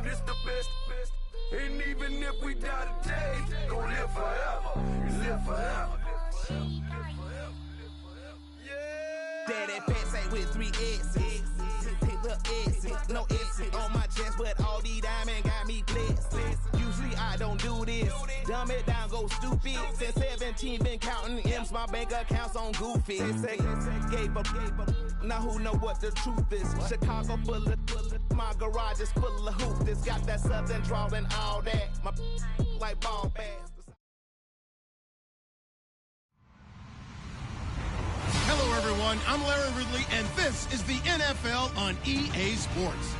This the best. And even if we die today, gon' live forever. Live forever. Daddy pants ain't with 3 S's. Little S's, no S's on my chest, but all these diamonds got me blessed. Usually I don't do this. Dumb it down, go stupid. Since 17, been counting M's, my bank accounts on Goofy. Gave up. Now who know what the truth is? Chicago full of, my garage is full of hoop. This got that southern drawl and all that. My like ball bass. Hello, everyone. I'm Larry Ridley, and this is the NFL on EA Sports.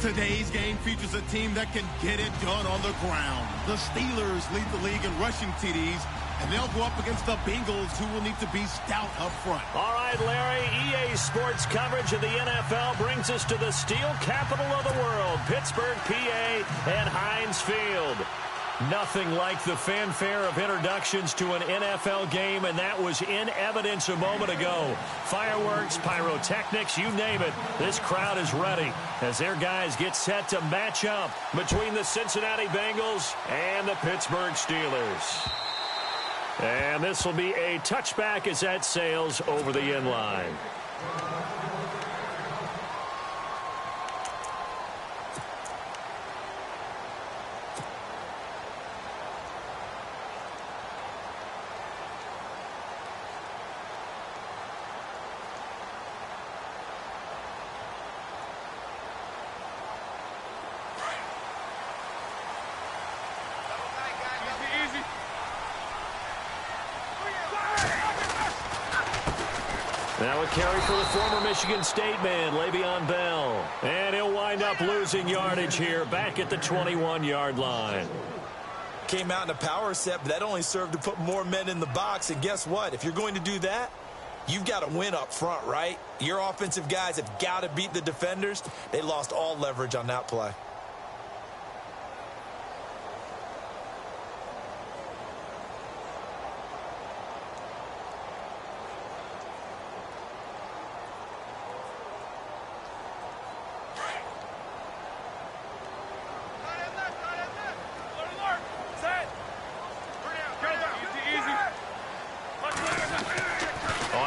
Today's game features a team that can get it done on the ground. The Steelers lead the league in rushing TDs, and they'll go up against the Bengals, who will need to be stout up front. All right, Larry, EA Sports coverage of the NFL brings us to the steel capital of the world, Pittsburgh, PA, and Heinz Field. Nothing like the fanfare of introductions to an NFL game, and that was in evidence a moment ago. Fireworks, pyrotechnics, you name it. This crowd is ready as their guys get set to match up between the Cincinnati Bengals and the Pittsburgh Steelers. And this will be a touchback as that sails over the end line. Now a carry for the former Michigan State man, Le'Veon Bell. And he'll wind up losing yardage here back at the 21-yard line. Came out in a power set, but that only served to put more men in the box. And guess what? If you're going to do that, you've got to win up front, right? Your offensive guys have got to beat the defenders. They lost all leverage on that play.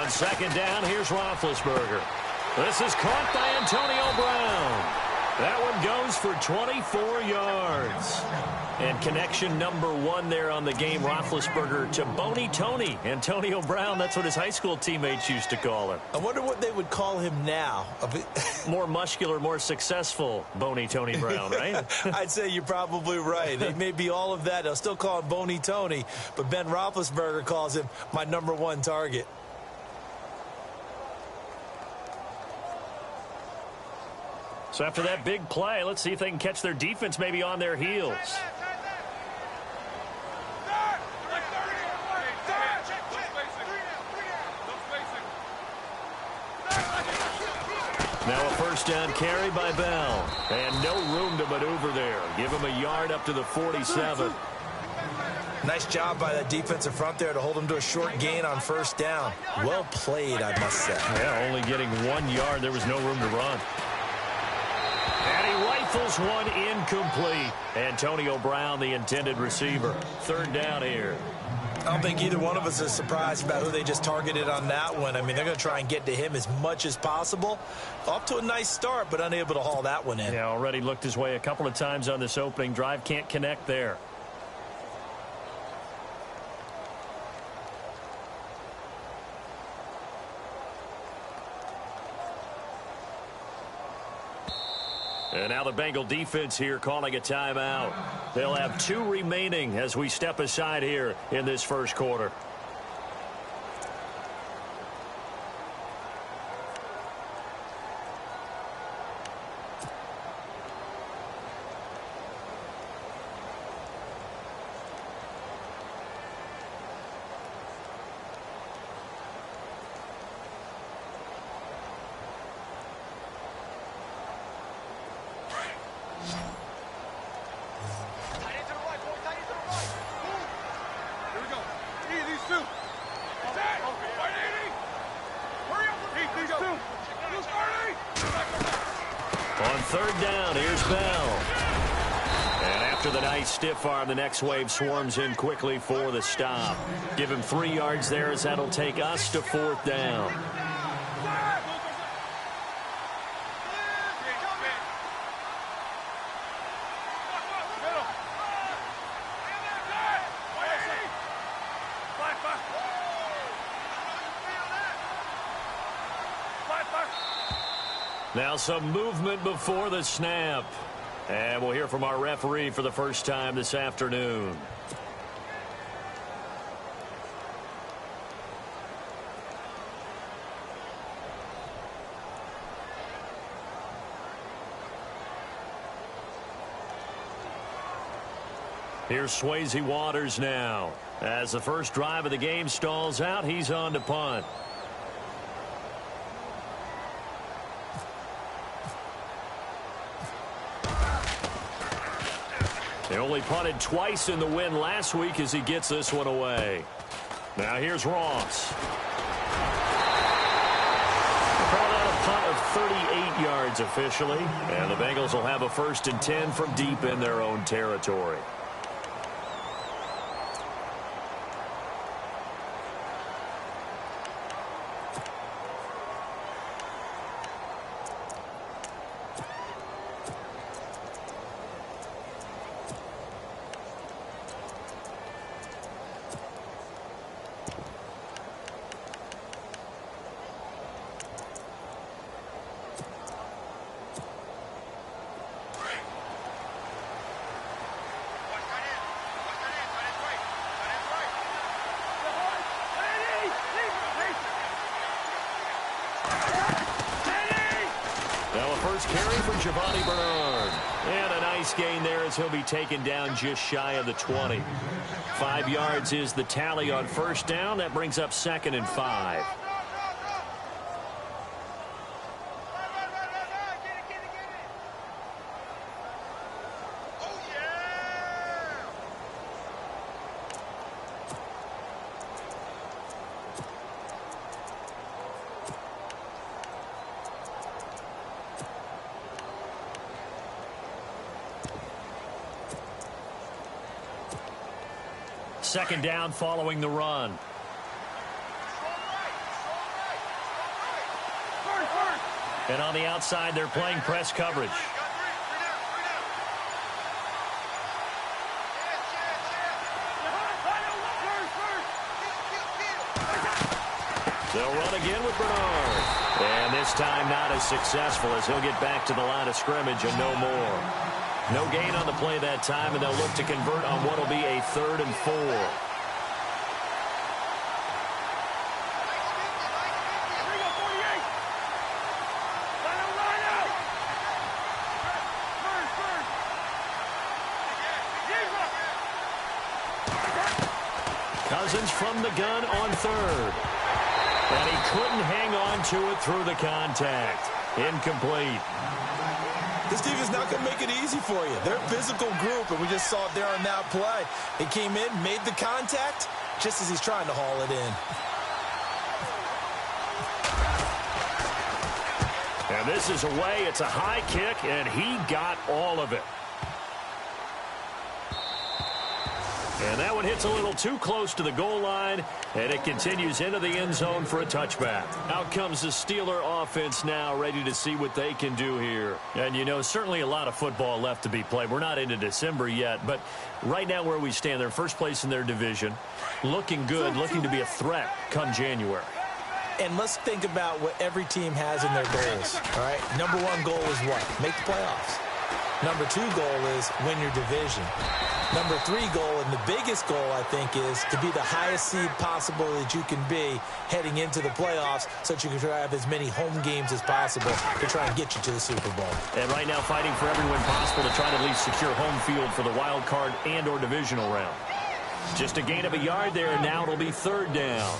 Second down, here's Roethlisberger. This is caught by Antonio Brown. That one goes for 24 yards. And connection number 1 there on the game, Roethlisberger to Boney Tony. Antonio Brown, that's what his high school teammates used to call him. I wonder what they would call him now. More muscular, more successful Boney Tony Brown, right? I'd say you're probably right. They may be all of that. They'll still call him Boney Tony, but Ben Roethlisberger calls him my number 1 target. So after that big play, let's see if they can catch their defense maybe on their heels. Now a first down carry by Bell. And no room to maneuver there. Give him a yard up to the 47. Nice job by that defensive front there to hold him to a short gain on first down. Well played, I must say. Yeah, only getting 1 yard. There was no room to run. And he rifles one incomplete. Antonio Brown, the intended receiver. Third down here. I don't think either one of us is surprised about who they just targeted on that one. I mean, they're going to try and get to him as much as possible. Off to a nice start, but unable to haul that one in. Yeah, already looked his way a couple of times on this opening drive. Can't connect there. And now the Bengal defense here calling a timeout. They'll have 2 remaining as we step aside here in this first quarter. On third down, here's Bell. And after the nice stiff arm, the next wave swarms in quickly for the stop. Give him 3 yards there as that'll take us to fourth down. Now some movement before the snap. And we'll hear from our referee for the first time this afternoon. Here's Swayze Waters now. As the first drive of the game stalls out, he's on to punt. They only punted twice in the win last week as he gets this one away. Now here's Ross. Called out a punt of 38 yards officially. And the Bengals will have a 1st and 10 from deep in their own territory. Carry for Giovanni Bernard. And a nice gain there as he'll be taken down just shy of the 20. 5 yards is the tally on first down. That brings up 2nd and 5. Second down following the run. And on the outside, they're playing press coverage. They'll run again with Bernard. And this time not as successful as he'll get back to the line of scrimmage and no more. No gain on the play that time, and they'll look to convert on what will be a 3rd and 4. Cousins from the gun on 3rd. And he couldn't hang on to it through the contact. Incomplete. This defense not going to make it easy for you. They're a physical group, and we just saw it there on that play. He came in, made the contact, just as he's trying to haul it in. And this is away. It's a high kick, and he got all of it. And that one hits a little too close to the goal line, and it continues into the end zone for a touchback. Out comes the Steeler offense now, ready to see what they can do here. And, you know, certainly a lot of football left to be played. We're not into December yet, but right now where we stand, they're first place in their division, looking good, looking to be a threat come January. And let's think about what every team has in their goals, all right? Number 1 goal is what? Make the playoffs. Number 2 goal is win your division. Number 3 goal, and the biggest goal, I think, is to be the highest seed possible that you can be heading into the playoffs so that you can try to have as many home games as possible to try and get you to the Super Bowl. And right now fighting for every win possible to try to at least secure home field for the wild card and or divisional round. Just a gain of a yard there, and now it'll be 3rd down.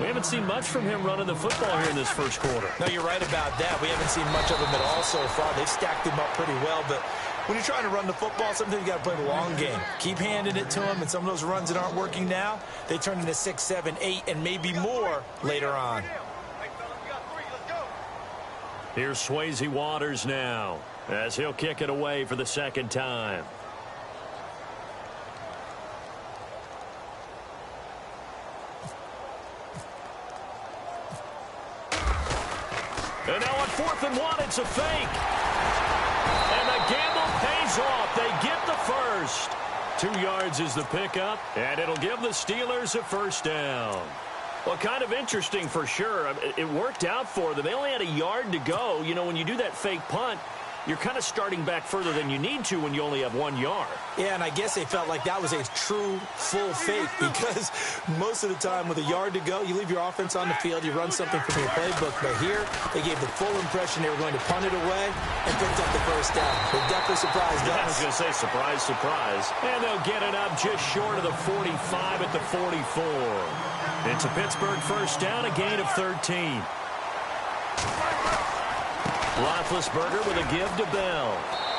We haven't seen much from him running the football here in this first quarter. No, you're right about that. We haven't seen much of him at all so far. They've stacked him up pretty well, but when you're trying to run the football, sometimes you got to play the long game. Keep handing it to him, and some of those runs that aren't working now, they turn into 6, 7, 8, and maybe more later on. Here's Swayze Waters now as he'll kick it away for the second time. And now on 4th and 1, it's a fake. And the gamble pays off. They get the first. 2 yards is the pickup, and it'll give the Steelers a first down. Well, kind of interesting for sure. It worked out for them. They only had a yard to go. You know, when you do that fake punt, you're kind of starting back further than you need to when you only have 1 yard. Yeah, and I guess they felt like that was a true full fake because most of the time with a yard to go, you leave your offense on the field, you run something from your playbook. But here, they gave the full impression they were going to punt it away and picked up the first down. They definitely surprised us. I was going to say surprise, surprise. And they'll get it up just short of the 45 at the 44. It's a Pittsburgh first down, a gain of 13. Roethlisberger with a give to Bell.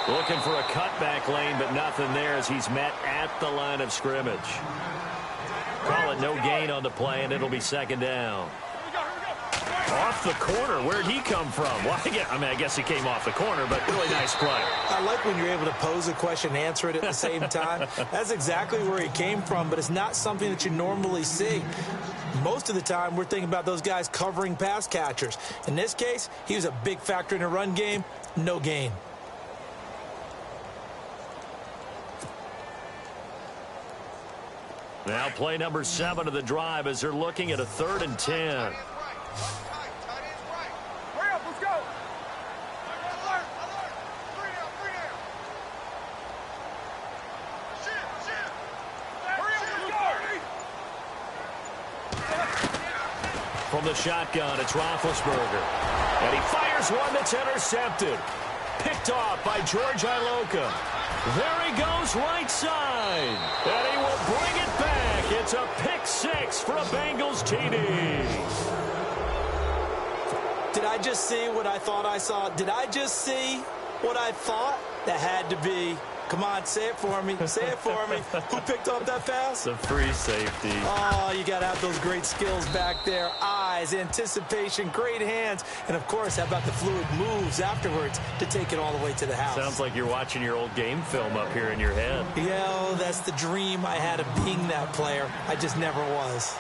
Looking for a cutback lane, but nothing there as he's met at the line of scrimmage. Call it no gain on the play, and it'll be second down. Off the corner. Where'd he come from? Well, I guess he came off the corner, but really nice play. I like when you're able to pose a question and answer it at the same time. That's exactly where he came from, but it's not something that you normally see. Most of the time, we're thinking about those guys covering pass catchers. In this case, he was a big factor in the run game. No gain. Now play number 7 of the drive as they're looking at a 3rd and 10. From the shotgun, it's Roethlisberger. And he fires one that's intercepted. Picked off by George Iloka. There he goes, right side. And he will bring it back. It's a pick 6 for a Bengals TD. Did I just see what I thought I saw? Did I just see what I thought? That had to be. Come on, say it for me. Say it for me. Who picked up that pass? The free safety. Oh, you got to have those great skills back there. Eyes, anticipation, great hands. And, of course, how about the fluid moves afterwards to take it all the way to the house? Sounds like you're watching your old game film up here in your head. Yeah, oh, that's the dream I had of being that player. I just never was.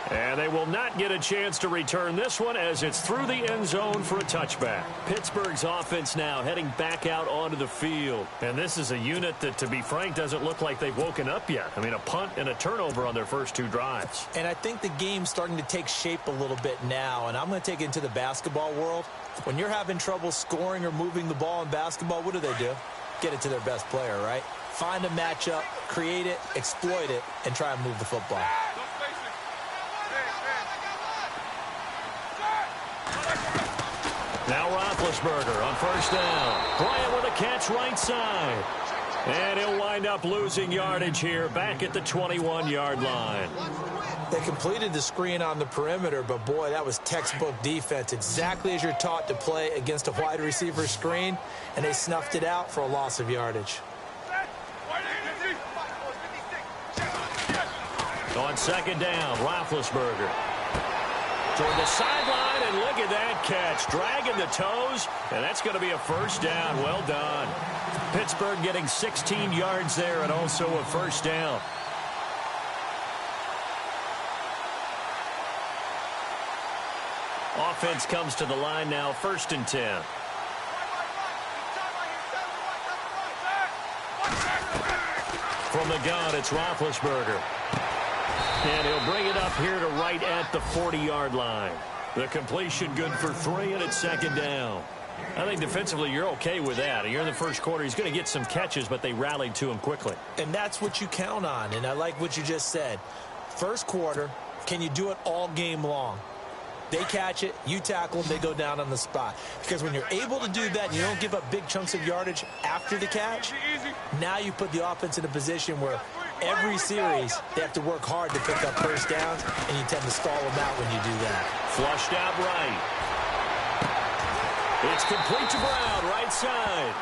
And they will not get a chance to return this one as it's through the end zone for a touchback. Pittsburgh's offense now heading back out onto the field. And this is a unit that, to be frank, doesn't look like they've woken up yet. I mean, a punt and a turnover on their first 2 drives. And I think the game's starting to take shape a little bit now. And I'm going to take it into the basketball world. When you're having trouble scoring or moving the ball in basketball, what do? Get it to their best player, right? Find a matchup, create it, exploit it, and try and move the football. Now Roethlisberger on first down. Bryant with a catch right side. And he'll wind up losing yardage here back at the 21-yard line. They completed the screen on the perimeter, but, boy, that was textbook defense. Exactly as you're taught to play against a wide receiver screen, and they snuffed it out for a loss of yardage. On second down, Roethlisberger. Toward the sideline, and look at that catch. Dragging the toes, and that's going to be a first down. Well done. Pittsburgh getting 16 yards there and also a first down. Offense comes to the line now, 1st and 10. From the gun, it's Roethlisberger. And he'll bring it up here to right at the 40-yard line. The completion good for 3, and it's second down. I think defensively you're okay with that. You're in the first quarter. He's going to get some catches, but they rallied to him quickly. And that's what you count on, and I like what you just said. First quarter, can you do it all game long? They catch it, you tackle them, they go down on the spot. Because when you're able to do that and you don't give up big chunks of yardage after the catch, now you put the offense in a position where every series they have to work hard to pick up first downs, and you tend to stall them out when you do that. Flushed out right. It's complete to Brown, right side.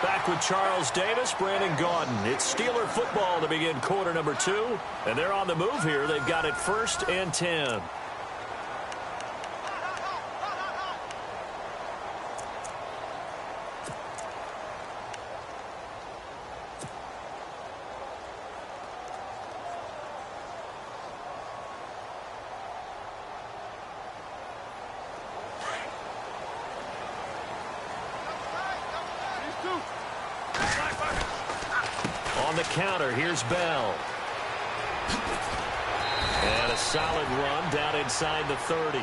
Back with Charles Davis, Brandon Gaudin. It's Steeler football to begin quarter number 2. And they're on the move here. They've got it 1st and 10. On the counter, here's Bell. And a solid run down inside the 30.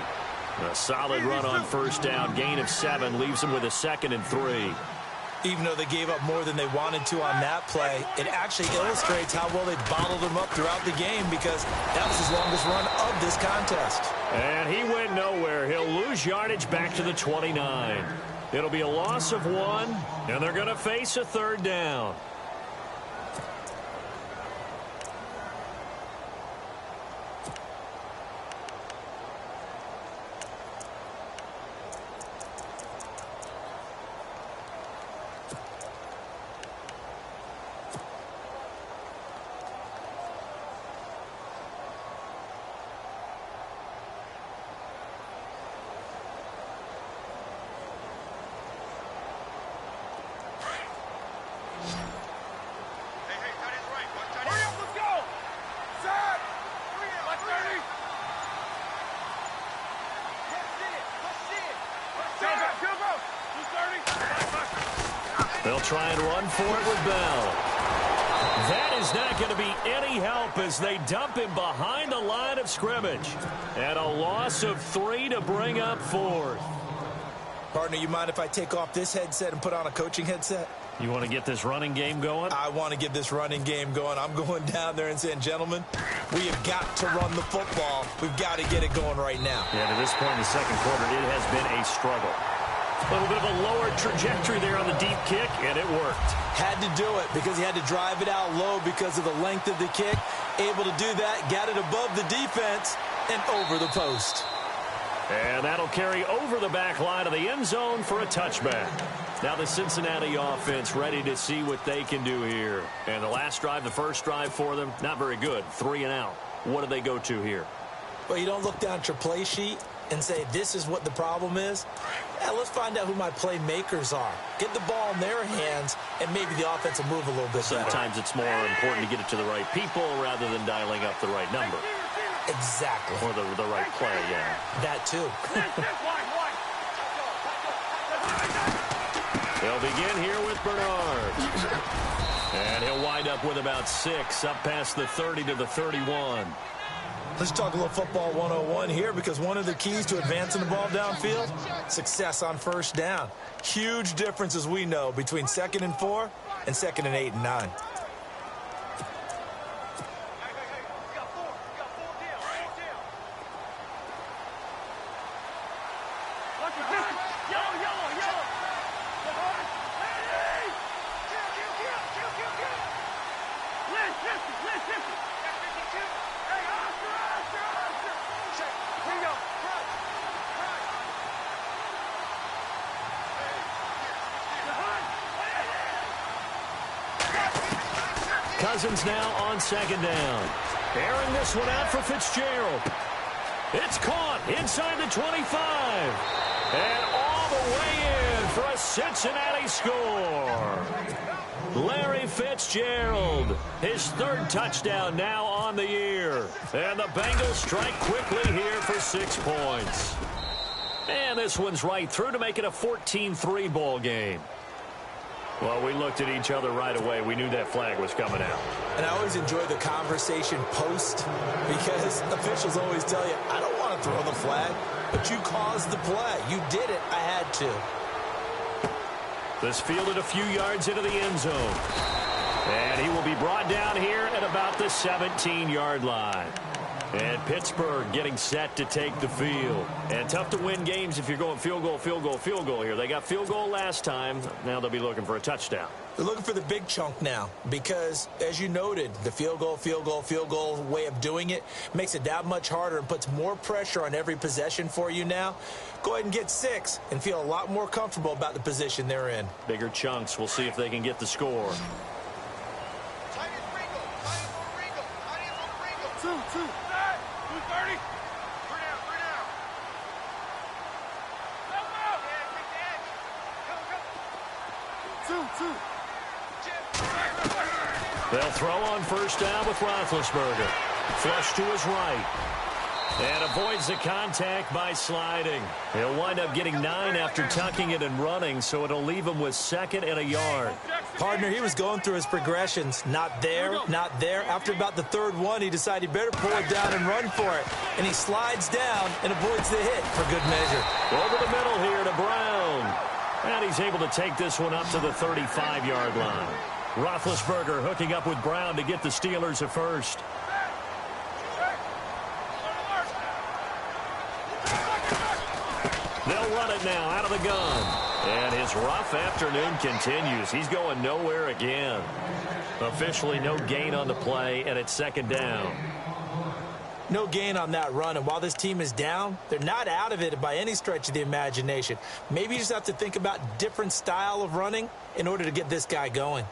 A solid run on first down. Gain of 7 leaves them with a 2nd and 3. Even though they gave up more than they wanted to on that play, it actually illustrates how well they bottled them up throughout the game, because that was his longest run of this contest. And he went nowhere. He'll lose yardage back to the 29. It'll be a loss of 1, and they're going to face a 3rd down. They'll try and run for it with Bell. That is not going to be any help as they dump him behind the line of scrimmage. And a loss of 3 to bring up 4th. Partner, you mind if I take off this headset and put on a coaching headset? You want to get this running game going? I want to get this running game going. I'm going down there and saying, gentlemen, we have got to run the football. We've got to get it going right now. Yeah, to this point in the second quarter, it has been a struggle. A little bit of a lower trajectory there on the deep kick, and it worked. Had to do it because he had to drive it out low because of the length of the kick. Able to do that, got it above the defense and over the post. And that'll carry over the back line of the end zone for a touchback. Now the Cincinnati offense ready to see what they can do here. And the last drive, the first drive for them, not very good. 3 and out. What do they go to here? Well, you don't look down at your play sheet and say, this is what the problem is. Yeah, let's find out who my playmakers are. Get the ball in their hands, and maybe the offense will move a little bit better. Sometimes it's more important to get it to the right people rather than dialing up the right number. Exactly. Or the right play, yeah. That too. They'll begin here with Bernard. And he'll wind up with about 6, up past the 30 to the 31. Let's talk a little football 101 here, because one of the keys to advancing the ball downfield, success on first down. Huge difference, as we know, between 2nd and 4 and 2nd and 8 and 9. Cousins now on 2nd down. Airing this one out for Fitzgerald. It's caught inside the 25. And all the way in for a Cincinnati score. Larry Fitzgerald, his 3rd touchdown now on the year. And the Bengals strike quickly here for 6 points. And this one's right through to make it a 14-3 ball game. Well, we looked at each other right away. We knew that flag was coming out. And I always enjoy the conversation post, because officials always tell you, I don't want to throw the flag, but you caused the play. You did it. I had to. This fielded a few yards into the end zone. And he will be brought down here at about the 17-yard line. And Pittsburgh getting set to take the field. And tough to win games if you're going field goal, field goal, field goal here. They got field goal last time. Now they'll be looking for a touchdown. They're looking for the big chunk now, because, as you noted, the field goal, field goal, field goal way of doing it makes it that much harder and puts more pressure on every possession for you now. Go ahead and get 6 and feel a lot more comfortable about the position they're in. Bigger chunks. We'll see if they can get the score. 2-2. 230. 3 down. They'll throw on first down with Roethlisberger. Flush to his right. And avoids the contact by sliding. He'll wind up getting 9 after tucking it and running, so it'll leave him with 2nd and a yard. Partner, he was going through his progressions. Not there, not there. After about the 3rd one, he decided he better pull it down and run for it. And he slides down and avoids the hit for good measure. Over the middle here to Brown. And he's able to take this one up to the 35-yard line. Roethlisberger hooking up with Brown to get the Steelers a first. They'll run it now out of the gun. And his rough afternoon continues. He's going nowhere again. Officially no gain on the play, and it's 2nd down. No gain on that run, and while this team is down, they're not out of it by any stretch of the imagination. Maybe you just have to think about different style of running in order to get this guy going.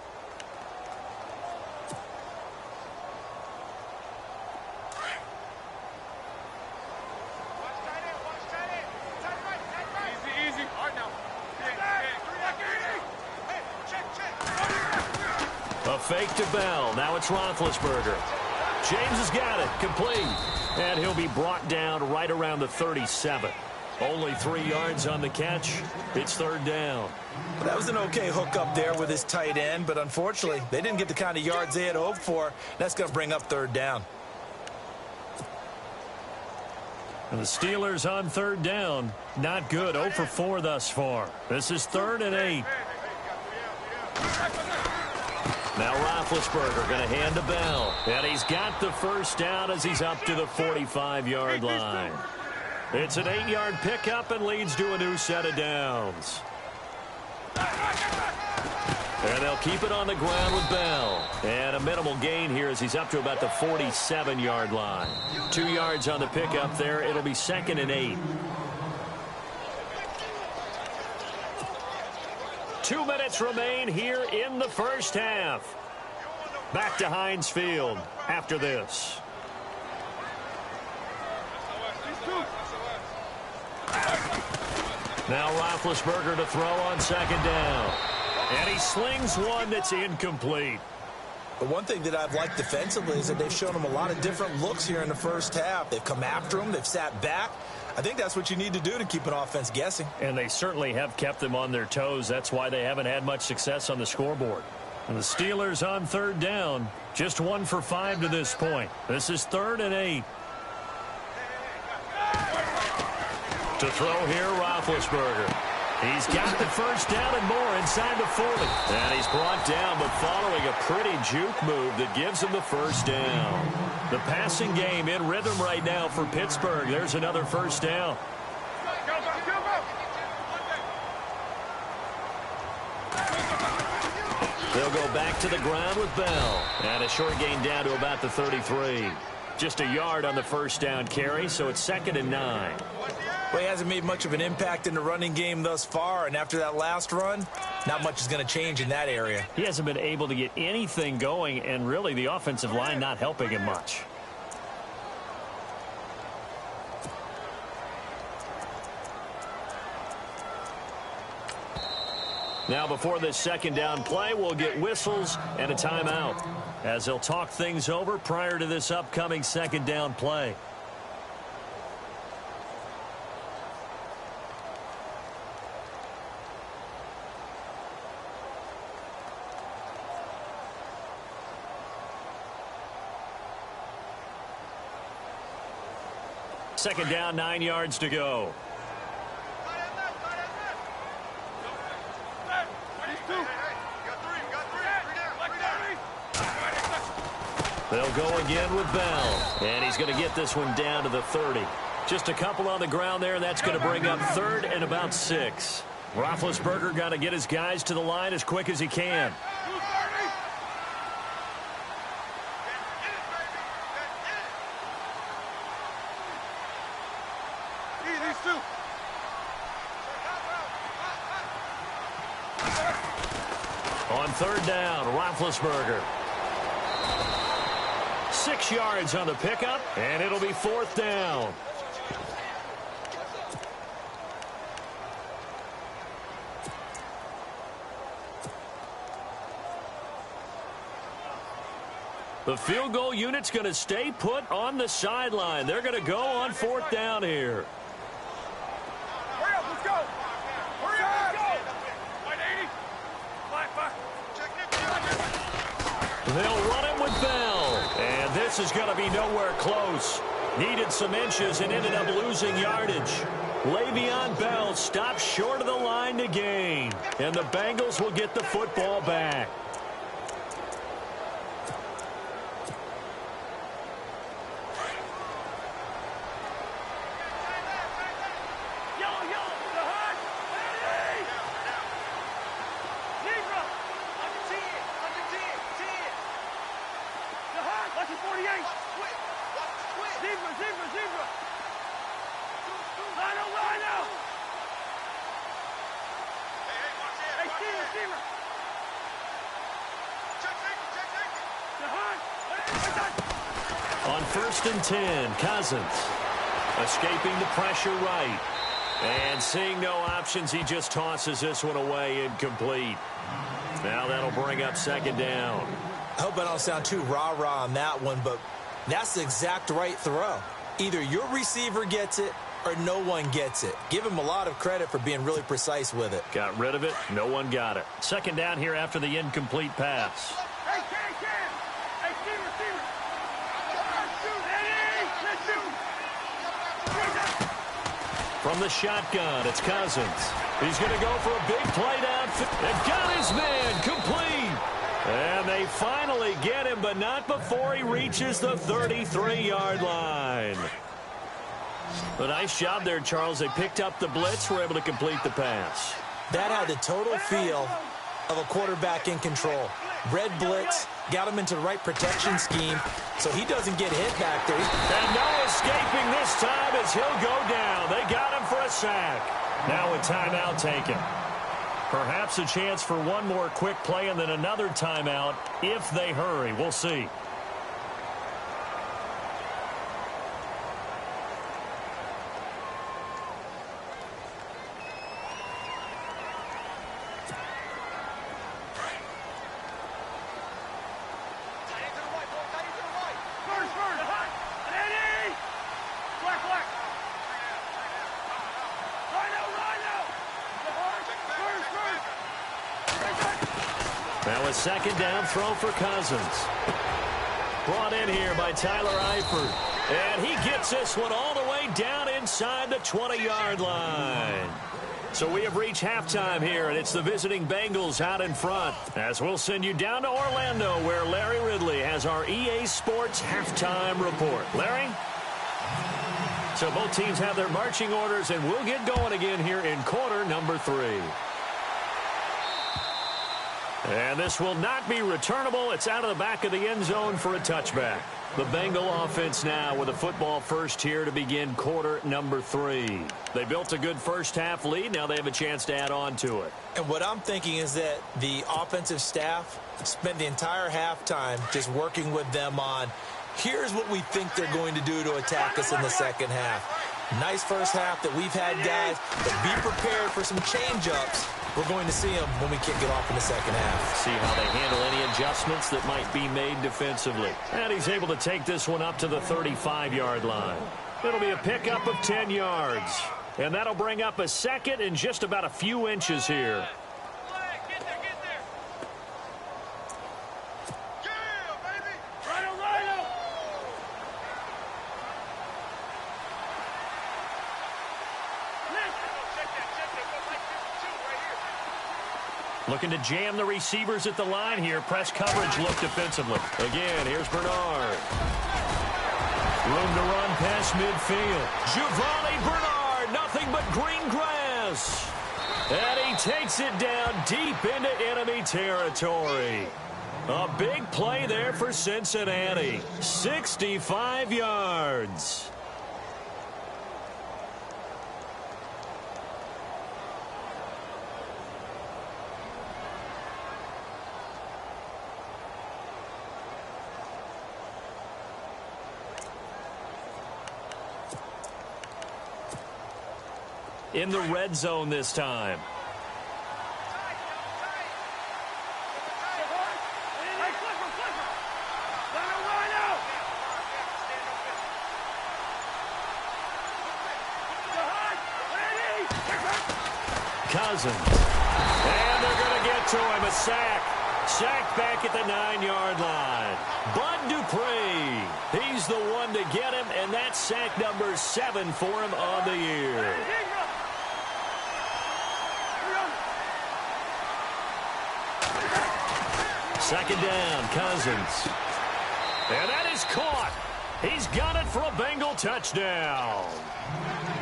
A fake to Bell. Now it's Roethlisberger. James has got it. Complete. And he'll be brought down right around the 37. Only 3 yards on the catch. It's 3rd down. That was an okay hook up there with his tight end, but unfortunately, they didn't get the kind of yards they had hoped for. That's going to bring up 3rd down. And the Steelers on 3rd down. Not good. 0 for 4 thus far. This is 3rd and 8. Now Roethlisberger going to hand to Bell. And he's got the first down as he's up to the 45-yard line. It's an 8-yard pickup and leads to a new set of downs. And they'll keep it on the ground with Bell. And a minimal gain here as he's up to about the 47-yard line. 2 yards on the pickup there. It'll be 2nd and 8. 2 minutes remain here in the first half. Back to Heinz Field after this. Now Roethlisberger to throw on 2nd down. And he slings one that's incomplete. The one thing that I've liked defensively is that they've shown him a lot of different looks here in the first half. They've come after him. They've sat back. I think that's what you need to do to keep an offense guessing. And they certainly have kept them on their toes. That's why they haven't had much success on the scoreboard. And the Steelers on 3rd down. Just 1 for 5 to this point. This is 3rd and 8. To throw here, Roethlisberger. He's got the first down and more inside the 40. And he's brought down, but following a pretty juke move that gives him the first down. The passing game in rhythm right now for Pittsburgh. There's another first down. They'll go back to the ground with Bell. And a short gain down to about the 33. Just a yard on the first down carry, so it's 2nd and 9. Well, he hasn't made much of an impact in the running game thus far, and after that last run, not much is going to change in that area. He hasn't been able to get anything going, and really the offensive line not helping him much. Now before this 2nd down play, we'll get whistles and a timeout as they'll talk things over prior to this upcoming 2nd down play. Second down, 9 yards to go. They'll go again with Bell. And he's going to get this one down to the 30. Just a couple on the ground there. That's going to bring up 3rd and about 6. Roethlisberger got to get his guys to the line as quick as he can. On 3rd down, Roethlisberger. 6 yards on the pickup, and it'll be 4th down. The field goal unit's going to stay put on the sideline. They're going to go on 4th down here. Hurry up, let's go. Hurry up, let's go. 180. They'll run it with Bell. And this is going to be nowhere close. Needed some inches and ended up losing yardage. Le'Veon Bell stopped short of the line to gain. And the Bengals will get the football back. On 1st and 10, Cousins escaping the pressure right. And seeing no options, he just tosses this one away incomplete. Now that'll bring up 2nd down. I hope I don't sound too rah-rah on that one, but that's the exact right throw. Either your receiver gets it or no one gets it. Give him a lot of credit for being really precise with it. Got rid of it. No one got it. 2nd down here after the incomplete pass. Hey, Cam. Hey, receiver. From the shotgun, it's Cousins. He's going to go for a big play downfield. They've got his man complete. And they finally get him, but not before he reaches the 33-yard line. A nice job there, Charles. They picked up the blitz, were able to complete the pass. That had the total feel of a quarterback in control. Red blitz, got him into the right protection scheme, so he doesn't get hit back there. And no escaping this time as he'll go down. They got him for a sack. Now a timeout taken. Perhaps a chance for one more quick play and then another timeout if they hurry. We'll see. Now a 2nd down throw for Cousins. Brought in here by Tyler Eifert. And he gets this one all the way down inside the 20-yard line. So we have reached halftime here, and it's the visiting Bengals out in front. As we'll send you down to Orlando, where Larry Ridley has our EA Sports halftime report. Larry? So both teams have their marching orders, and we'll get going again here in quarter number 3. And this will not be returnable. It's out of the back of the end zone for a touchback. The Bengal offense now with a football first here to begin quarter number 3. They built a good first-half lead. Now they have a chance to add on to it. And what I'm thinking is that the offensive staff spent the entire halftime just working with them on, here's what we think they're going to do to attack us in the second half. Nice first half that we've had, guys, but be prepared for some change-ups. We're going to see them when we kick it off in the second half. See how they handle any adjustments that might be made defensively. And he's able to take this one up to the 35-yard line. It'll be a pickup of 10 yards. And that'll bring up a 2nd and just about a few inches here. Looking to jam the receivers at the line here. Press coverage look defensively. Again, here's Bernard. Room to run past midfield. Giovanni Bernard, nothing but green grass. And he takes it down deep into enemy territory. A big play there for Cincinnati. 65 yards. In the red zone this time. Cousins. And they're going to get to him. A sack. Sacked back at the 9-yard line. Bud Dupree. He's the one to get him, and that's sack number 7 for him on the year. Second down, Cousins. And that is caught. He's got it for a Bengal touchdown.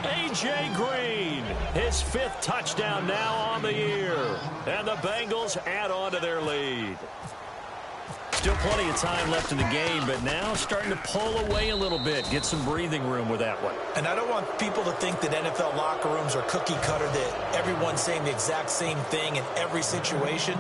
A.J. Green, his 5th touchdown now on the year. And the Bengals add on to their lead. Still plenty of time left in the game, but now starting to pull away a little bit. Get some breathing room with that one. And I don't want people to think that NFL locker rooms are cookie cutter, that everyone's saying the exact same thing in every situation.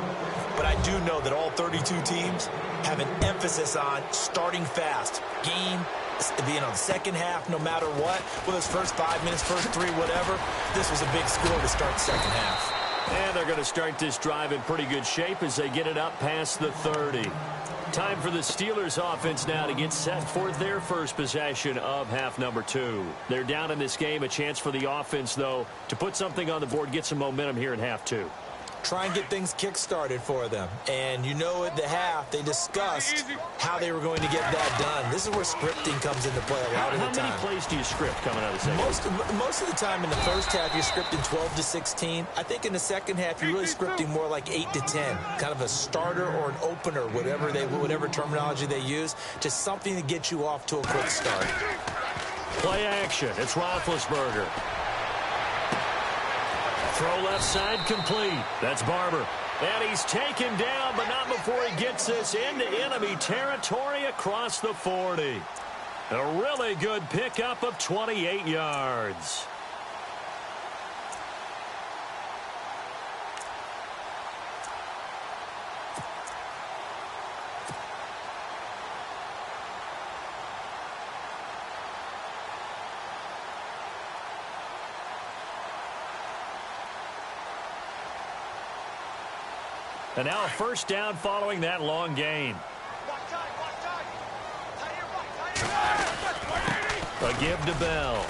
But I do know that all 32 teams have an emphasis on starting fast. Game, the second half, no matter what. Whether it's first 5 minutes, first 3, whatever. This was a big score to start the second half. And they're going to start this drive in pretty good shape as they get it up past the 30. Time for the Steelers offense now to get set for their first possession of half number 2. They're down in this game. A chance for the offense, though, to put something on the board, get some momentum here in half 2. Try and get things kick-started for them. And you know at the half, they discussed how they were going to get that done. This is where scripting comes into play a lot of the time. How many plays do you script coming out of the second? Most of the time in the first half, you're scripting 12 to 16. I think in the second half, you're really scripting more like 8 to 10. Kind of a starter or an opener, whatever terminology they use. Just something to get you off to a quick start. Play action. It's Roethlisberger. Throw left side complete. That's Barber. And he's taken down, but not before he gets this into enemy territory across the 40. A really good pickup of 28 yards. And now a first down following that long gain. A give to Bell.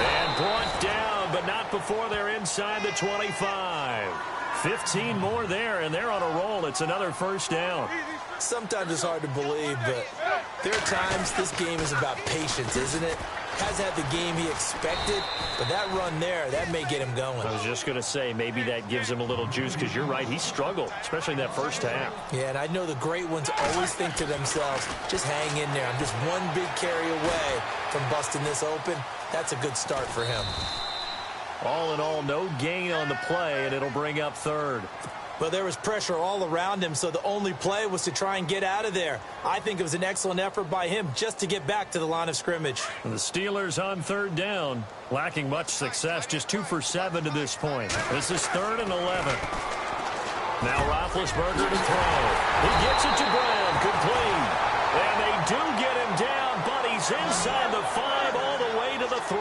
And brought down, but not before they're inside the 25. 15 more there, and they're on a roll. It's another first down. Sometimes it's hard to believe, but there are times this game is about patience, isn't it? Hasn't had the game he expected, but that run there, that may get him going. I was just going to say, maybe that gives him a little juice, because you're right, he struggled, especially in that first half. Yeah, and I know the great ones always think to themselves, just hang in there. I'm just one big carry away from busting this open. That's a good start for him. All in all, no gain on the play, and it'll bring up third. Well, there was pressure all around him, so the only play was to try and get out of there. I think it was an excellent effort by him just to get back to the line of scrimmage. And the Steelers on third down, lacking much success, just 2 for 7 to this point. This is 3rd and 11. Now Roethlisberger to throw. He gets it to Brown, complete. And they do get him down, but he's inside the 5 all the way to the 3.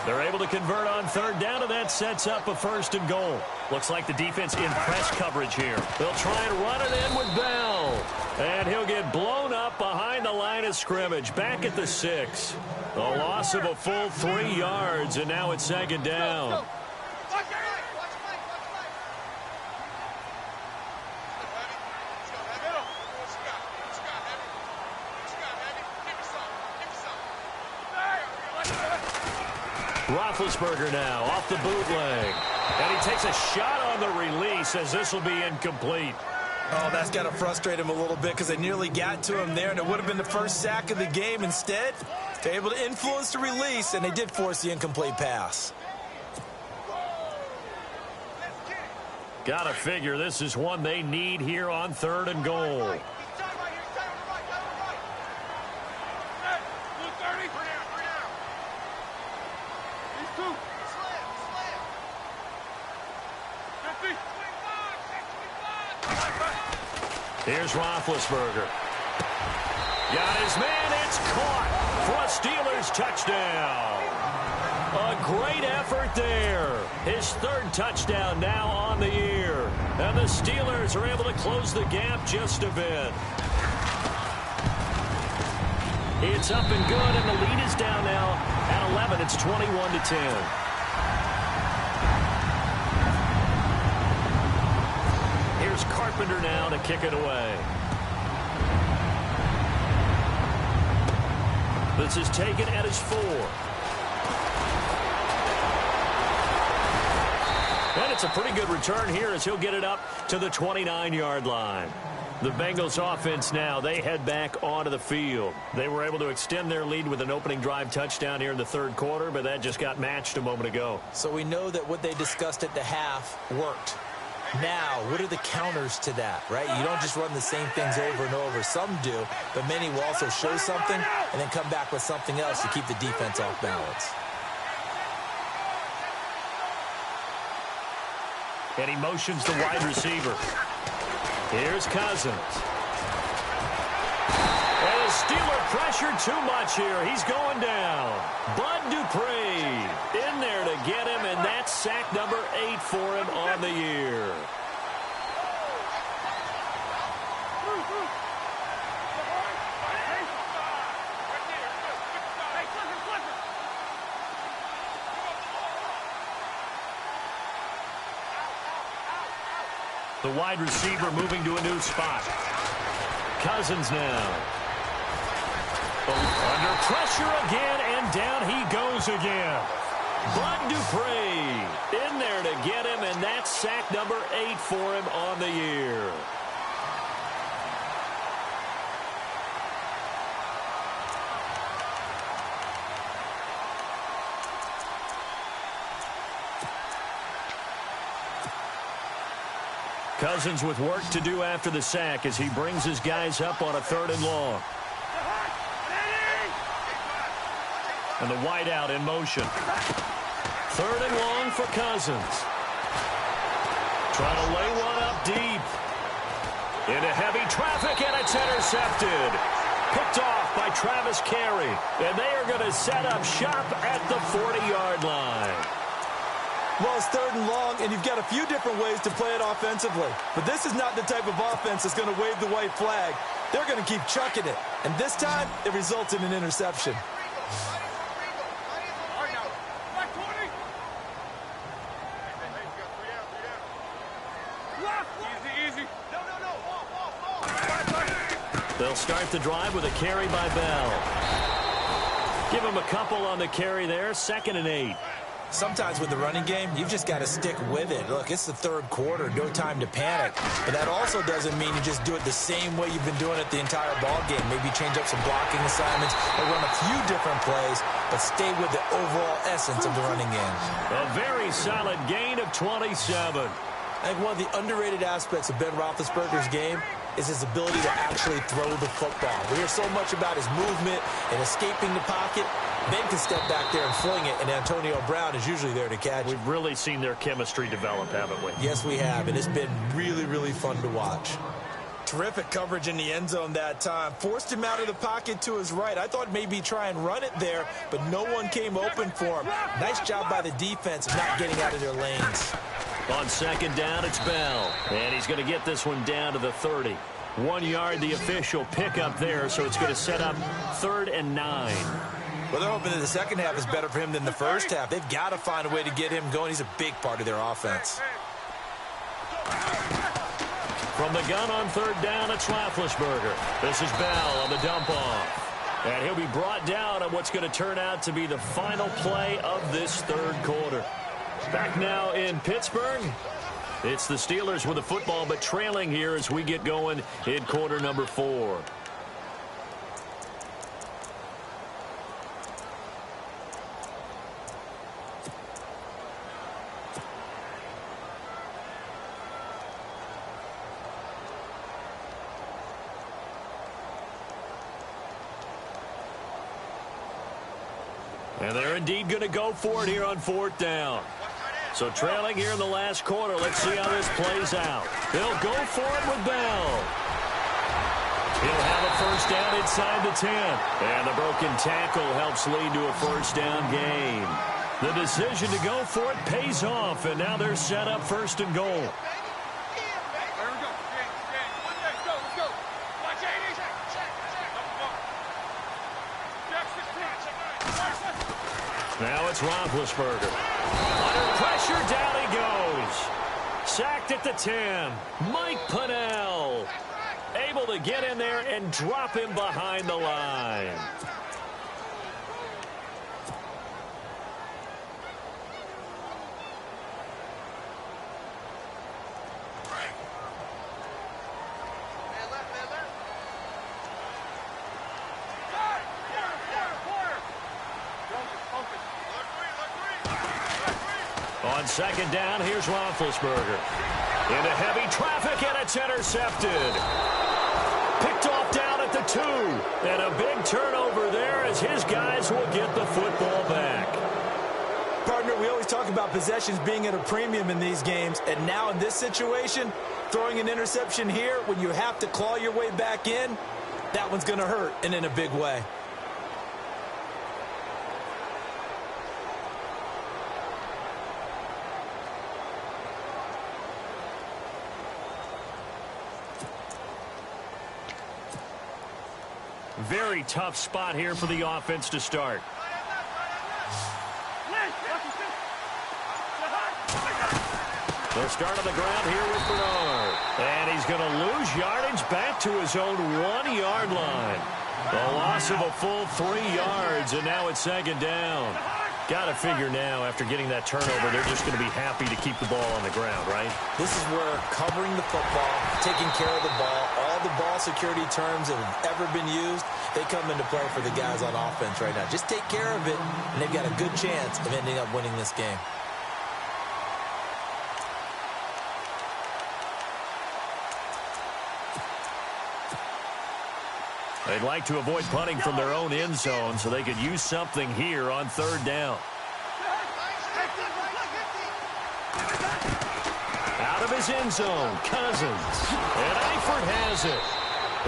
They're able to convert on third down, and that sets up a 1st and goal. Looks like the defense in press coverage here. They'll try and run it in with Bell. And he'll get blown up behind the line of scrimmage, back at the 6. A loss of a full 3 yards, and now it's 2nd down. Roethlisberger now off the bootleg. And he takes a shot on the release as this will be incomplete. Oh, that's got to frustrate him a little bit because they nearly got to him there, and it would have been the first sack of the game. Instead, they're able to influence the release, and they did force the incomplete pass. Gotta figure this is one they need here on 3rd and goal. Here's Roethlisberger. Got his man. It's caught for a Steelers touchdown. A great effort there. His 3rd touchdown now on the year. And the Steelers are able to close the gap just a bit. It's up and good, and the lead is down now at 11. It's 21-10. Carpenter now to kick it away. This is taken at his 4. And it's a pretty good return here as he'll get it up to the 29-yard line. The Bengals offense now, they head back onto the field. They were able to extend their lead with an opening drive touchdown here in the third quarter, but that just got matched a moment ago. So we know that what they discussed at the half worked. Now, what are the counters to that, right? You don't just run the same things over and over. Some do, but many will also show something and then come back with something else to keep the defense off balance. And he motions the wide receiver. Here's Cousins. And the Steeler pressure too much here. He's going down. Bud Dupree in there to get him, and that's sack number 8 for him on the year. The wide receiver moving to a new spot. Cousins now. Under pressure again, and down he goes again. Bud Dupree in there to get him, and that's sack number 8 for him on the year. Cousins with work to do after the sack as he brings his guys up on a 3rd and long. And the wideout in motion. 3rd and long for Cousins. Trying to lay one up deep. Into heavy traffic, and it's intercepted. Picked off by Travis Carey. And they are going to set up shop at the 40-yard line. Well, it's 3rd and long, and you've got a few different ways to play it offensively. But this is not the type of offense that's going to wave the white flag. They're going to keep chucking it. And this time, it results in an interception. They'll start the drive with a carry by Bell. Give him a couple on the carry there. 2nd and 8. Sometimes with the running game, you've just got to stick with it. Look, it's the 3rd quarter, no time to panic. But that also doesn't mean you just do it the same way you've been doing it the entire ball game. Maybe change up some blocking assignments or run a few different plays, but stay with the overall essence of the running game. A very solid gain of 27. I think one of the underrated aspects of Ben Roethlisberger's game is his ability to actually throw the football. We hear so much about his movement and escaping the pocket. Ben can step back there and fling it, and Antonio Brown is usually there to catch it. We've really seen their chemistry develop, haven't we? Yes, we have, and it's been really, really fun to watch. Terrific coverage in the end zone that time. Forced him out of the pocket to his right. I thought maybe try and run it there, but no one came open for him. Nice job by the defense of not getting out of their lanes. On 2nd down, it's Bell. And he's going to get this one down to the 30. 1 yard, the official pickup there, so it's going to set up 3rd and 9. Well, they're hoping that the second half is better for him than the first half. They've got to find a way to get him going. He's a big part of their offense. From the gun on 3rd down, it's Roethlisberger. This is Bell on the dump-off. And he'll be brought down on what's going to turn out to be the final play of this 3rd quarter. Back now in Pittsburgh. It's the Steelers with the football, but trailing here as we get going in quarter number 4. And they're indeed going to go for it here on 4th down. So trailing here in the last quarter. Let's see how this plays out. They'll go for it with Bell. He'll have a 1st down inside the 10. And the broken tackle helps lead to a 1st down gain. The decision to go for it pays off. And now they're set up 1st and goal. Now it's Roethlisberger. Under pressure, down he goes. sacked at the 10. Mike Pennell able to get in there and drop him behind the line. On second down, here's Roethlisberger. Into heavy traffic, and it's intercepted. Picked off down at the 2. And a big turnover there as his guys will get the football back. Partner, we always talk about possessions being at a premium in these games. And now in this situation, throwing an interception here when you have to claw your way back in, that one's going to hurt, and in a big way. Very tough spot here for the offense to start. They'll start on the ground here with Bernard. And he's going to lose yardage back to his own 1-yard line. A loss of a full 3 yards, and now it's second down. Got to figure now, after getting that turnover, they're just going to be happy to keep the ball on the ground, right? This is where covering the football, taking care of the ball, all the ball security terms that have ever been used, they come into play for the guys on offense right now. Just take care of it, and they've got a good chance of ending up winning this game. They'd like to avoid punting from their own end zone so they could use something here on third down. Out of his end zone, Cousins. And Eifert has it.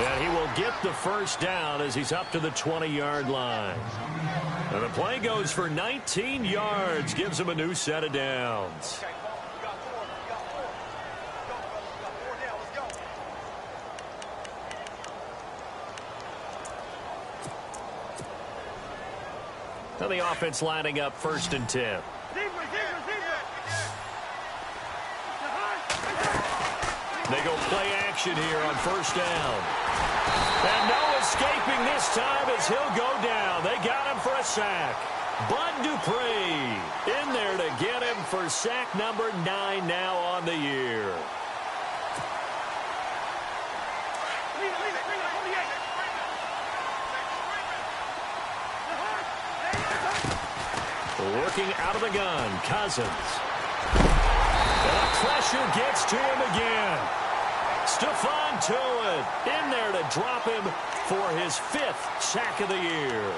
And he will get the first down as he's up to the 20-yard line. And the play goes for 19 yards, gives him a new set of downs. Now the offense lining up 1st and 10. They go play action here on 1st down. And no escaping this time as he'll go down. They got him for a sack. Bud Dupree in there to get him for sack number 9 now on the year. Working out of the gun, Cousins. And the pressure gets to him again. Stephon Tuitt in there to drop him for his 5th sack of the year.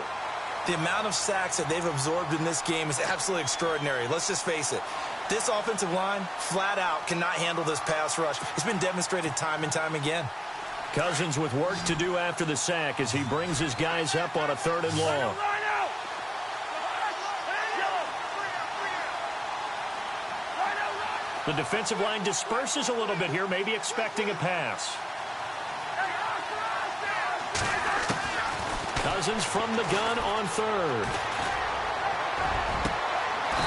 The amount of sacks that they've absorbed in this game is absolutely extraordinary. Let's just face it. This offensive line, flat out, cannot handle this pass rush. It's been demonstrated time and time again. Cousins with work to do after the sack as he brings his guys up on a 3rd and long. The defensive line disperses a little bit here, maybe expecting a pass. Cousins from the gun on 3rd.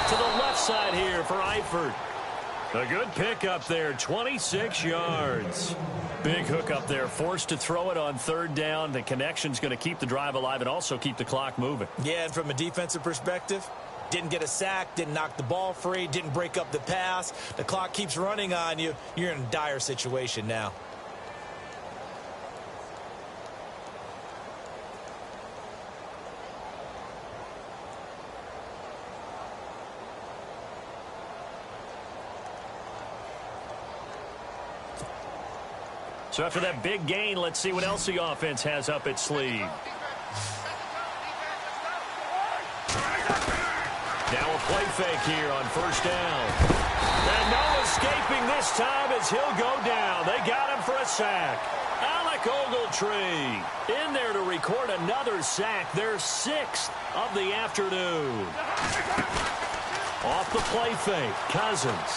To the left side here for Eifert. A good pick up there, 26 yards. Big hook up there, forced to throw it on 3rd down. The connection's going to keep the drive alive and also keep the clock moving. Yeah, and from a defensive perspective, didn't get a sack, didn't knock the ball free, didn't break up the pass. The clock keeps running on you. You're in a dire situation now. So after that big gain, let's see what else the offense has up its sleeve. Now a play fake here on 1st down. And no escaping this time as he'll go down. They got him for a sack. Alec Ogletree in there to record another sack. Their 6th of the afternoon. Off the play fake, Cousins.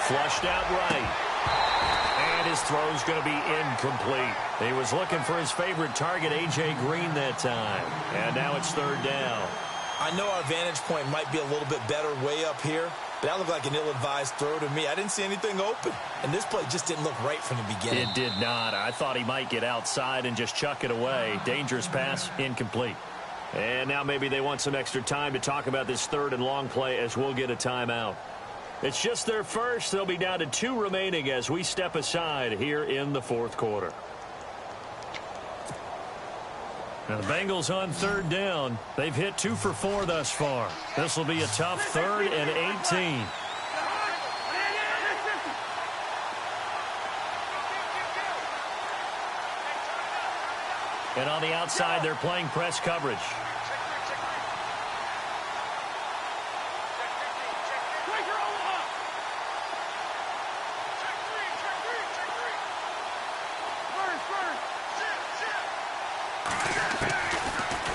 Flushed out right. And his throw's going to be incomplete. He was looking for his favorite target, A.J. Green, that time. And now it's 3rd down. I know our vantage point might be a little bit better way up here, but that looked like an ill-advised throw to me. I didn't see anything open, and this play just didn't look right from the beginning. It did not. I thought he might get outside and just chuck it away. Dangerous pass, incomplete. And now maybe they want some extra time to talk about this third and long play as we'll get a timeout. It's just their first. They'll be down to 2 remaining as we step aside here in the fourth quarter. Now the Bengals on third down. They've hit 2 for 4 thus far. This will be a tough 3rd and 18. And on the outside, they're playing press coverage.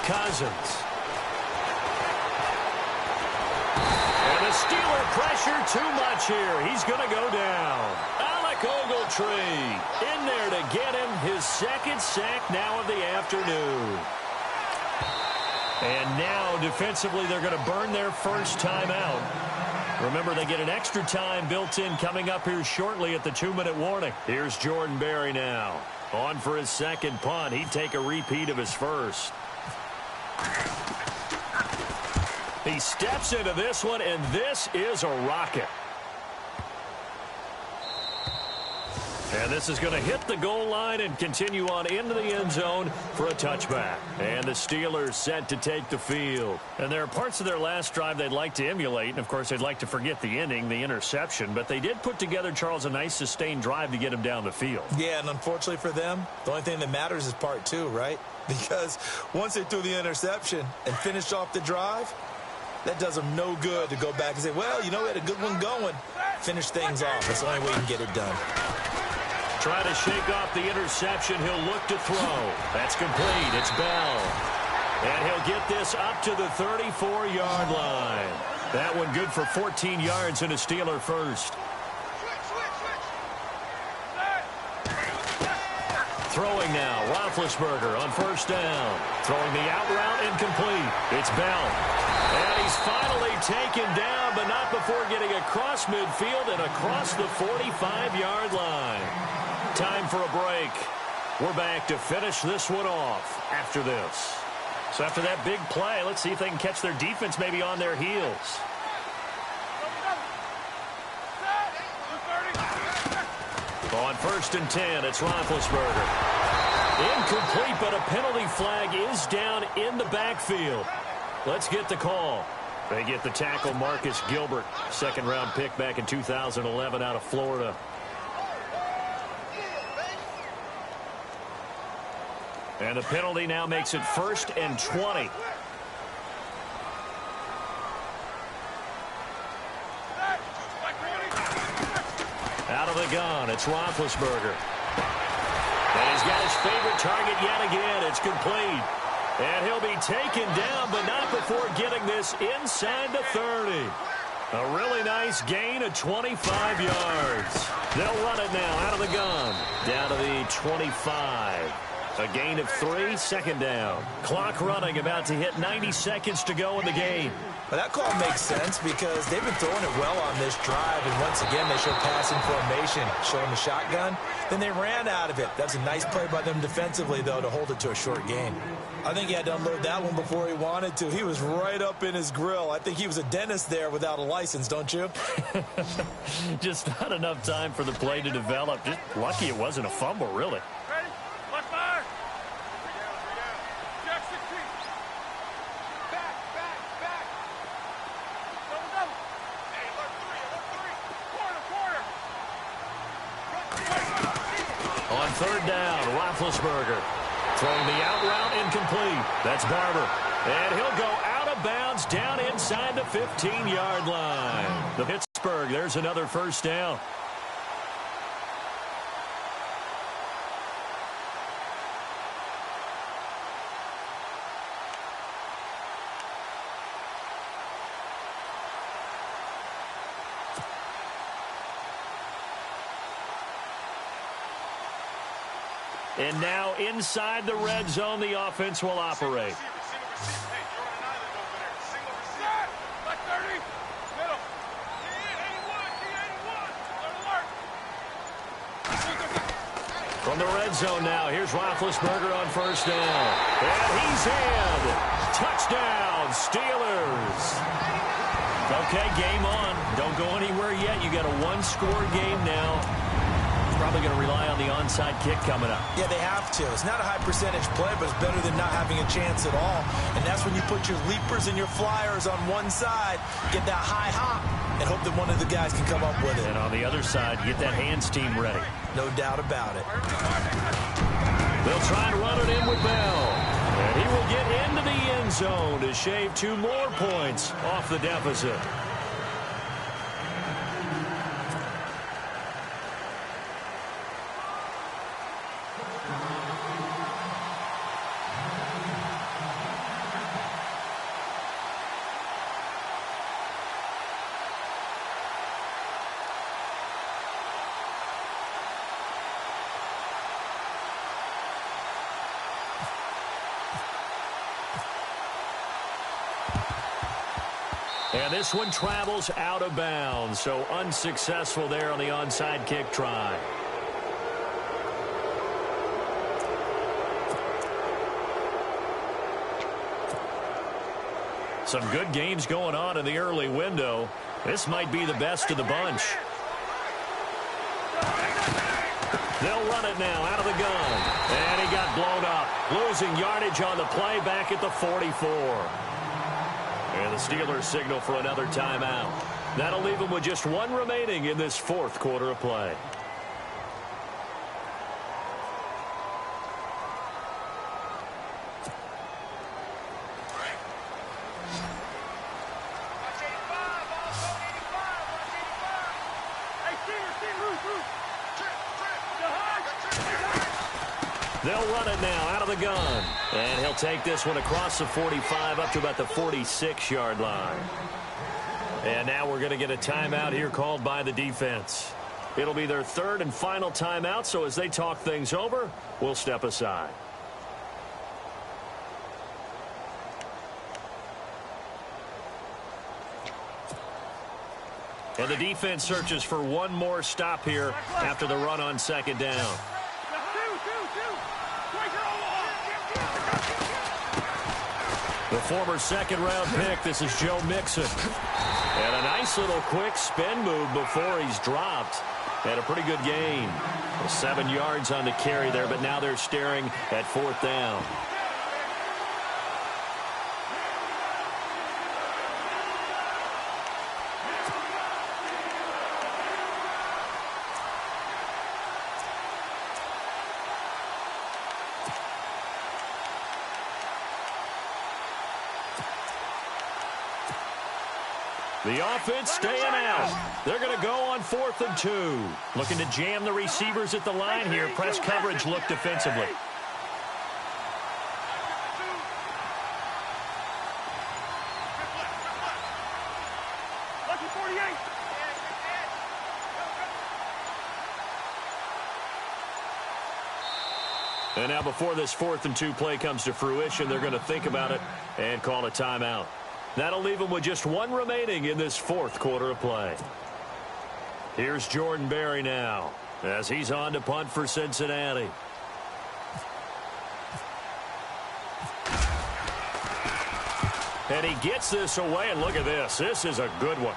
Cousins. And the Steeler pressure too much here. He's going to go down. Alec Ogletree in there to get him his 2nd sack now of the afternoon. And now defensively they're going to burn their first timeout. Remember, they get an extra time built in coming up here shortly at the 2-minute warning. Here's Jordan Berry now. On for his 2nd punt. He'd take a repeat of his first. He steps into this one, and this is a rocket. And this is going to hit the goal line and continue on into the end zone for a touchback. And the Steelers set to take the field. And there are parts of their last drive they'd like to emulate. And, of course, they'd like to forget the ending, the interception. But they did put together, Charles, a nice sustained drive to get him down the field. Yeah, and unfortunately for them, the only thing that matters is part 2, right? Because once they threw the interception and finished off the drive, that does them no good to go back and say, well, you know, we had a good one going. Finish things off. That's the only way you can get it done. Trying to shake off the interception. He'll look to throw. That's complete. It's Bell. And he'll get this up to the 34-yard line. That one good for 14 yards and a Steeler first. Throwing now, Roethlisberger on first down. Throwing the out route incomplete. It's Bell. And he's finally taken down, but not before getting across midfield and across the 45-yard line. Time for a break. We're back to finish this one off after this. So after that big play, let's see if they can catch their defense maybe on their heels. On first and 10, it's Roethlisberger. Incomplete, but a penalty flag is down in the backfield. Let's get the call. They get the tackle, Marcus Gilbert, 2nd-round pick back in 2011 out of Florida. And the penalty now makes it 1st and 20. Out of the gun, it's Roethlisberger. And he's got his favorite target yet again. It's complete. And he'll be taken down, but not before getting this inside the 30. A really nice gain of 25 yards. They'll run it now out of the gun. Down to the 25. A gain of 3, 2nd down. Clock running, about to hit 90 seconds to go in the game. Well, that call makes sense because they've been throwing it well on this drive, and once again they show passing formation, showing the shotgun. Then they ran out of it. That's a nice play by them defensively, though, to hold it to a short gain. I think he had to unload that one before he wanted to. He was right up in his grill. I think he was a dentist there without a license, don't you? Just not enough time for the play to develop. Just lucky it wasn't a fumble, really. On third down, Roethlisberger throwing the out route incomplete. That's Barber. And he'll go out of bounds down inside the 15-yard line. The Pittsburgh, there's another first down. And now inside the red zone, the offense will operate. From the red zone now, here's Roethlisberger on first down. And he's in. Touchdown, Steelers. Okay, game on. Don't go anywhere yet. You got a one-score game now. Probably going to rely on the onside kick coming up. Yeah, they have to. It's not a high-percentage play, but it's better than not having a chance at all. And that's when you put your leapers and your flyers on one side, get that high hop, and hope that one of the guys can come up with it. And on the other side, get that hands team ready. No doubt about it. They'll try to run it in with Bell. And he will get into the end zone to shave 2 more points off the deficit. And this one travels out of bounds, so unsuccessful there on the onside kick try. Some good games going on in the early window. This might be the best of the bunch. They'll run it now out of the gun. And he got blown up. Losing yardage on the play back at the 44. And the Steelers signal for another timeout. That'll leave them with just 1 remaining in this 4th quarter of play. They'll run it now out of the gun. And he'll take this one across the 45 up to about the 46-yard line. And now we're going to get a timeout here called by the defense. It'll be their 3rd and final timeout, so as they talk things over, we'll step aside. And the defense searches for one more stop here after the run on 2nd down. The former 2nd-round pick, this is Joe Mixon. And a nice little quick spin move before he's dropped. Had a pretty good gain. 7 yards on the carry there, but now they're staring at 4th down. The offense staying out. They're going to go on 4th and 2. Looking to jam the receivers at the line here. Press coverage look defensively. And now before this 4th and 2 play comes to fruition, they're going to think about it and call a timeout. That'll leave them with just 1 remaining in this 4th quarter of play. Here's Jordan Berry now as he's on to punt for Cincinnati. And he gets this away, and look at this. This is a good one.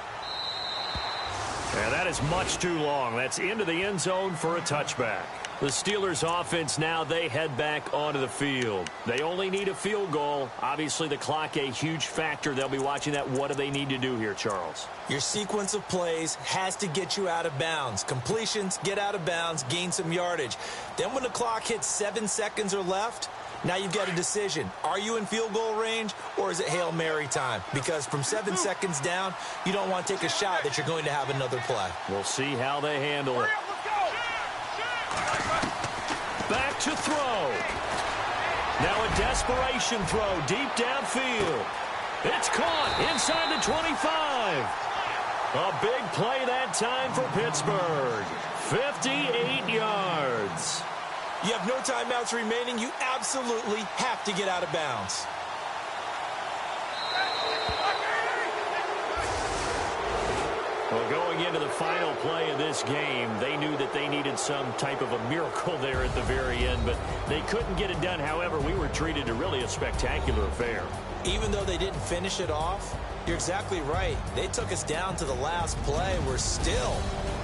And that is much too long. That's into the end zone for a touchback. The Steelers offense now, they head back onto the field. They only need a field goal. Obviously, the clock a huge factor. They'll be watching that. What do they need to do here, Charles? Your sequence of plays has to get you out of bounds. Completions, get out of bounds, gain some yardage. Then when the clock hits 7 seconds or left, now you've got a decision. Are you in field goal range, or is it Hail Mary time? Because from 7 seconds down, you don't want to take a shot that you're going to have another play. We'll see how they handle it. Back to throw. Now a desperation throw deep downfield. It's caught inside the 25. A big play that time for Pittsburgh. 58 yards. You have no timeouts remaining. You absolutely have to get out of bounds. Well, Well, going into the final play of this game, they knew that they needed some type of a miracle there at the very end, but they couldn't get it done. However, we were treated to really a spectacular affair. Even though they didn't finish it off, you're exactly right. They took us down to the last play. We're still,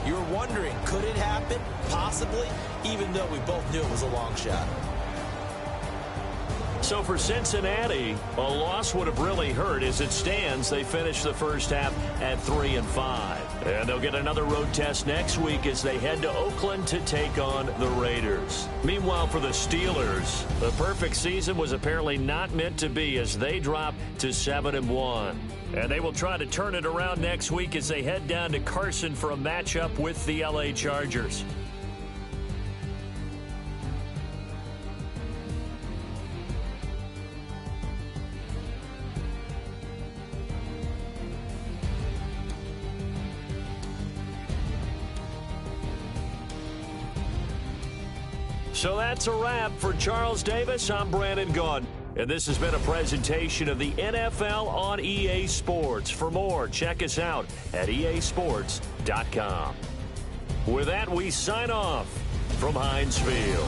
you were wondering, could it happen? Possibly, even though we both knew it was a long shot. So for Cincinnati, a loss would have really hurt. As it stands, they finished the first half at 3-5. And they'll get another road test next week as they head to Oakland to take on the Raiders. Meanwhile, for the Steelers, the perfect season was apparently not meant to be as they drop to 7-1. And they will try to turn it around next week as they head down to Carson for a matchup with the LA Chargers. So that's a wrap. For Charles Davis, I'm Brandon Gaudin. And this has been a presentation of the NFL on EA Sports. For more, check us out at easports.com. With that, we sign off from Heinz Field.